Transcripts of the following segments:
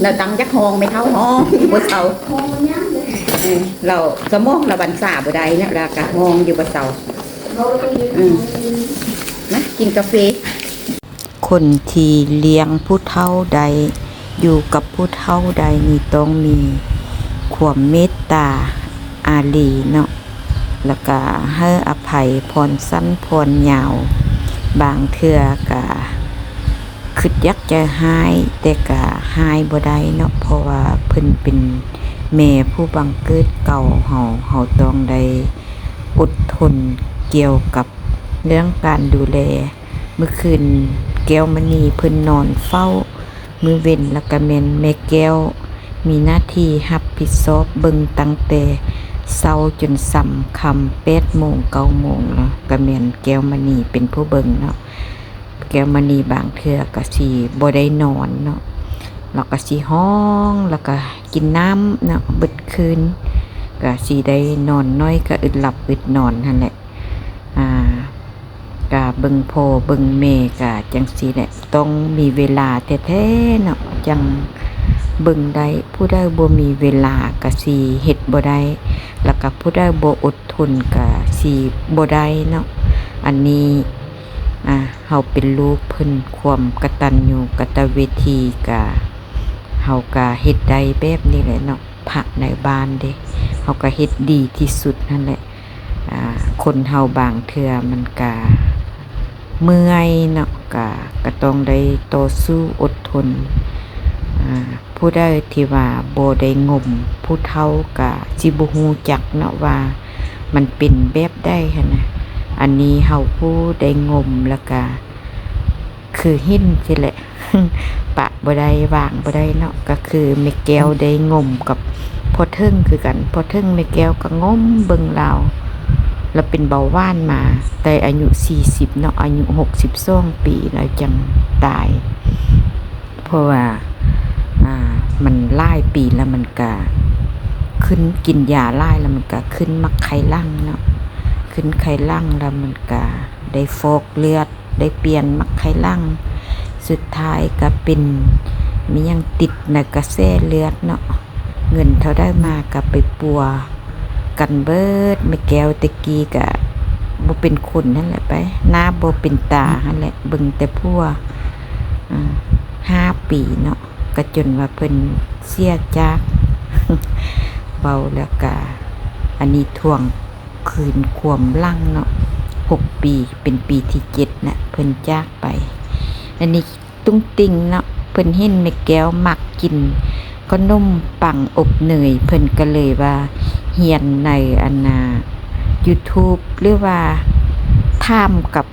เราตั้งจักห้องไม่เท่าห้องบนเสาเราสมองเราบันสาบใดเนี่ยเรากะห้องอยู่บนเสานะกินกาแฟคนที่เลี้ยงผู้เฒ่าใดอยู่กับผู้เฒ่าใดนี่ต้องมีความเมตตาอารีเนาะแล้วก็ให้อภัยพรสั้นพรยาวบางเทื่อกะคิดยักจะหายแต่กะหายบ่ได้เนาะเพราะว่าเพิ่นเป็นแม่ผู้บังเกิดเก่าเฮาต้องได้อดทนเกี่ยวกับเรื่องการดูแลเมื่อคืนแก้วมณีเพิ่นนอนเฝ้ามือเว้นแล้วก็แม่นแม่แก้วมีหน้าที่รับผิดชอบเบิ่งตั้งแต่เช้าจนส่ำค่ำ8 โมง 9 โมงเนาะก็แม่นแก้วมณีเป็นผู้เบิ่งเนาะแก้วมณีบางเทื่อก็สิบ่ได้นอนเนาะแล้วก็สิห้องแล้วก็กินน้ำเนาะเบิดคืนก็สิได้นอนน้อยก็อึดหลับอึดนอนนั่นแหละก็เบิ่งพ่อเบิ่งแม่ก็จังซี่แหละต้องมีเวลาแท้ๆเนาะจังเบิ่งได้ผู้ใดบ่มีเวลาก็สิเฮ็ดบ่ได้แล้วก็ผู้ใดบ่อดทนก็สิบ่ได้เนาะอันนี้เฮาเป็นลูกเพิ่นความกตัญญูกตเวทีก็เฮาก็เฮ็ดได้แบบนี้แหละเนาะพระในบ้านเด้เฮาก็เฮ็ดดีที่สุดนั่นแหละคนเฮาบางเทื่อมันก็เมื่อยเนาะก็ต้องได้ต่อสู้อดทนผู้ใดที่ว่าบ่ได้งมผู้เฒ่าก็สิบ่ฮู้จักเนาะว่ามันเป็นแบบใดหั่นน่ะอันนี้เฮาผู้ได้งมแล้วก็คือหินสิแหละ ปะบ่ได้วางบ่ได้เนาะก็คือแม่แก้วได้งมกับพ่อเทิงคือกันพ่อเทิงแม่แก้วก็งมเบิ่งลาวแล้วเป็นเบาหวานมาแต่อายุ40เนาะอายุ62 ปีแล้วจังตายเพราะว่ามันหลายปีแล้วมันก็ขึ้นกินยาหลายแล้วมันก็ขึ้นมักไขลังเนาะขึ้นไขลังแล้วมันก็ได้ฟอกเลือดได้เปลี่ยนมักไขลังสุดท้ายก็เป็นมียังติดในกระแสเลือดเนาะเงินเท่าได้มาก็ไปปัวกันเบิดไม่แก้วตะกี้ก็บ่เป็นคนนั่นแหละไปหน้าบ่เป็นตานั่นแหละเบิ่งแต่พัว5 ปีเนาะก็จนว่าเพิ่นเสียจากเบาแล้วก็อันนี้ทวงคืนความลังเนาะ6 ปีเป็นปีที่7นะเพิ่นจากไปอันนี้ตุ้งติงเนาะเพิ่นเห็นแม่แก้วมักกินขนมปังอบเนยเพิ่นก็เลยว่าเฮียนในYouTube หรือว่าถามกับ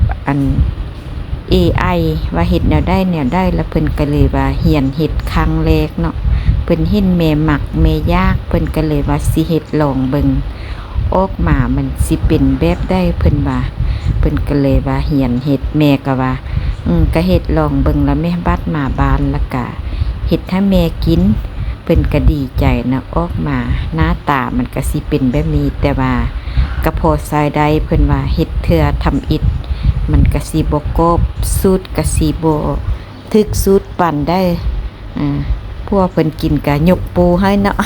AI ว่าเฮ็ดแนวได้แล้วเพิ่นก็เลยว่าเฮียนเฮ็ดครั้งแรกเนาะเพิ่นเห็นแม่หมักแม่ยากเพิ่นก็เลยว่าสิเฮ็ดลองเบิ่งออกมามันสิเป็นแบบได้เพิ่นว่าเพิ่นก็เลยว่าเฮียนเฮ็ดแม่ก็ว่าก็เฮ็ดลองเบิ่งแล้วแม่บัดมาบ้านแล้วก็เฮ็ดให้แม่กินเพิ่นก็ดีใจนะออกมาหน้าตามันก็สิเป็นแบบนี้แต่ว่ากระพอสายใดเพิ่นว่าเฮ็ดเทื่อทำอิฐมันก็สิบ่กบสูตรก็สิบ่ถึกสูตรปั่นได้พวกเพิ่นกินก็ยกปูให้เนาะ